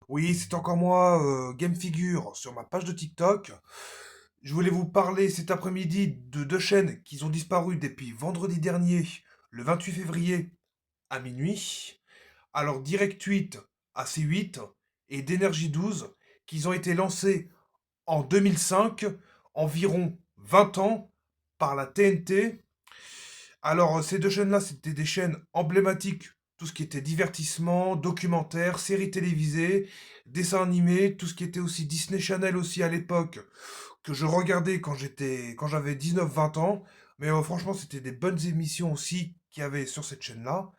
Oui, c'est encore moi, Game Figure, sur ma page de TikTok. Je voulais vous parler cet après-midi de deux chaînes qui ont disparu depuis vendredi dernier, le 28 février à minuit. Alors Direct 8 à C8 et d'Énergie 12 qui ont été lancés en 2005, environ 20 ans, par la TNT. Alors, ces deux chaînes-là, c'était des chaînes emblématiques. Tout ce qui était divertissement, documentaire, séries télévisées, dessins animés, tout ce qui était aussi Disney Channel aussi à l'époque, que je regardais quand j'avais 19-20 ans. Mais franchement, c'était des bonnes émissions aussi qu'il y avait sur cette chaîne-là.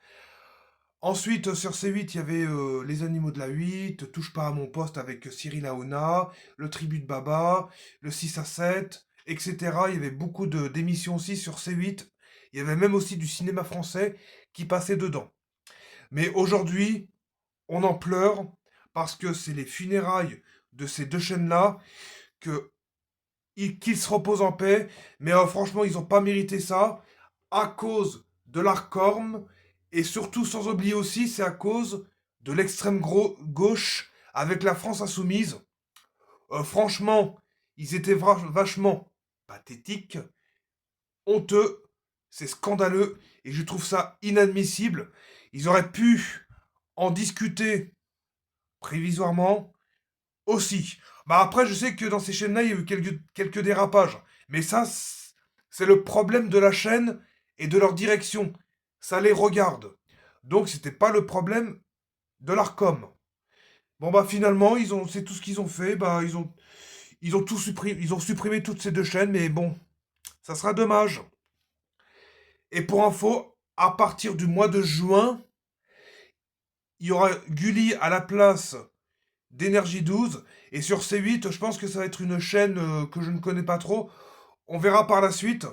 Ensuite, sur C8, il y avait Les Animaux de la 8, Touche pas à mon poste avec Cyril Hanouna, Le Tribut de Baba, le 6 à 7, etc. Il y avait beaucoup d'émissions aussi sur C8. Il y avait même aussi du cinéma français qui passait dedans. Mais aujourd'hui, on en pleure parce que c'est les funérailles de ces deux chaînes-là que qu'ils se reposent en paix. Mais franchement, ils n'ont pas mérité ça à cause de l'ARCORM et surtout, sans oublier aussi, c'est à cause de l'extrême gauche avec la France insoumise. Franchement, ils étaient vachement pathétiques, honteux, c'est scandaleux et je trouve ça inadmissible. Ils auraient pu en discuter prévisoirement aussi. Bah après, je sais que dans ces chaînes-là, il y a eu quelques dérapages. Mais ça, c'est le problème de la chaîne et de leur direction. Ça les regarde. Donc c'était pas le problème de l'Arcom. Bon bah finalement, c'est tout ce qu'ils ont fait. Bah ils ont supprimé toutes ces deux chaînes, mais bon, ça sera dommage. Et pour info, à partir du mois de juin, il y aura Gulli à la place d'Énergie 12. Et sur C8, je pense que ça va être une chaîne que je ne connais pas trop. On verra par la suite.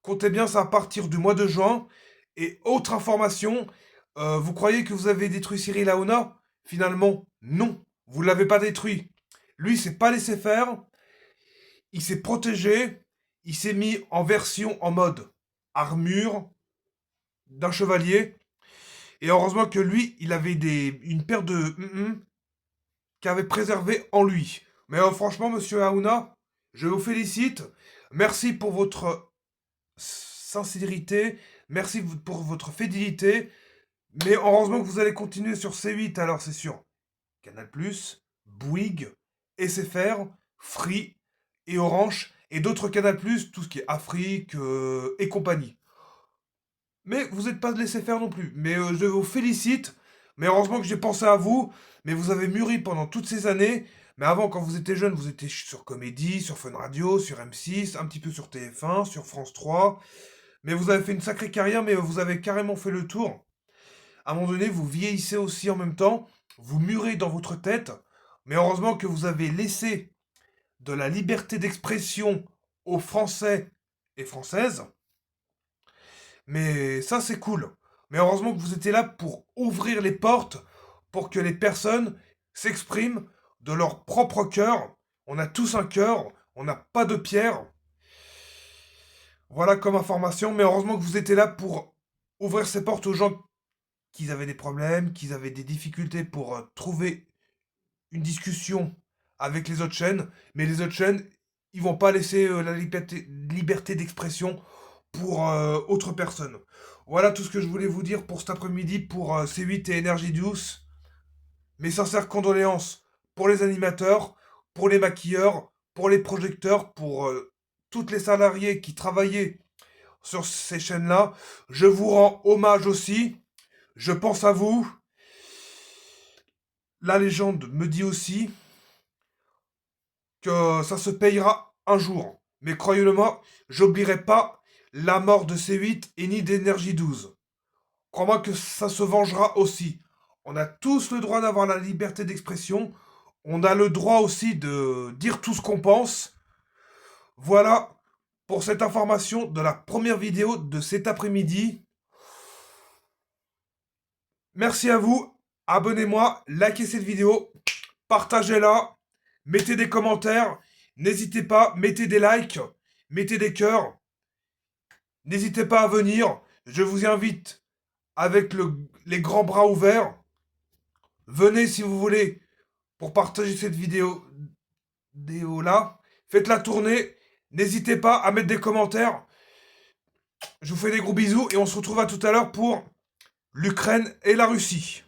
Comptez bien ça à partir du mois de juin. Et autre information, vous croyez que vous avez détruit Cyril Hanouna? Finalement, non. Vous ne l'avez pas détruit. Lui, il s'est pas laissé faire. Il s'est protégé. Il s'est mis en version en mode armure d'un chevalier. Et heureusement que lui, il avait une paire de qui avait préservé en lui. Mais franchement, monsieur Haouna, je vous félicite. Merci pour votre sincérité. Merci pour votre fidélité. Mais heureusement que vous allez continuer sur C8, alors c'est sûr. Canal+, Bouygues, SFR, Free et Orange. Et d'autres Canal+, tout ce qui est Afrique et compagnie. Mais vous n'êtes pas laissé faire non plus. Mais je vous félicite. Mais heureusement que j'ai pensé à vous. Mais vous avez mûri pendant toutes ces années. Mais avant, quand vous étiez jeune, vous étiez sur Comédie, sur Fun Radio, sur M6, un petit peu sur TF1, sur France 3. Mais vous avez fait une sacrée carrière, mais vous avez carrément fait le tour. À un moment donné, vous vieillissez aussi en même temps. Vous mûrez dans votre tête. Mais heureusement que vous avez laissé de la liberté d'expression aux Français et Françaises. Mais ça, c'est cool. Mais heureusement que vous étiez là pour ouvrir les portes, pour que les personnes s'expriment de leur propre cœur. On a tous un cœur, on n'a pas de pierre. Voilà comme information, mais heureusement que vous étiez là pour ouvrir ces portes aux gens qui avaient des problèmes, qui avaient des difficultés pour trouver une discussion avec les autres chaînes. Mais les autres chaînes, ils vont pas laisser la liberté d'expression pour autre personne. Voilà tout ce que je voulais vous dire pour cet après-midi pour C8 et Energy Juice. Mes sincères condoléances pour les animateurs, pour les maquilleurs, pour les projecteurs, pour toutes les salariés qui travaillaient sur ces chaînes-là. Je vous rends hommage aussi. Je pense à vous. La légende me dit aussi que ça se payera un jour. Mais croyez-le-moi, j'oublierai pas la mort de C8 et ni d'Energy 12. Crois-moi que ça se vengera aussi. On a tous le droit d'avoir la liberté d'expression. On a le droit aussi de dire tout ce qu'on pense. Voilà pour cette information de la première vidéo de cet après-midi. Merci à vous. Abonnez-moi, likez cette vidéo, partagez-la, mettez des commentaires. N'hésitez pas, mettez des likes, mettez des cœurs. N'hésitez pas à venir. Je vous invite avec les grands bras ouverts. Venez si vous voulez pour partager cette vidéo là. Faites-la tourner. N'hésitez pas à mettre des commentaires. Je vous fais des gros bisous et on se retrouve à tout à l'heure pour l'Ukraine et la Russie.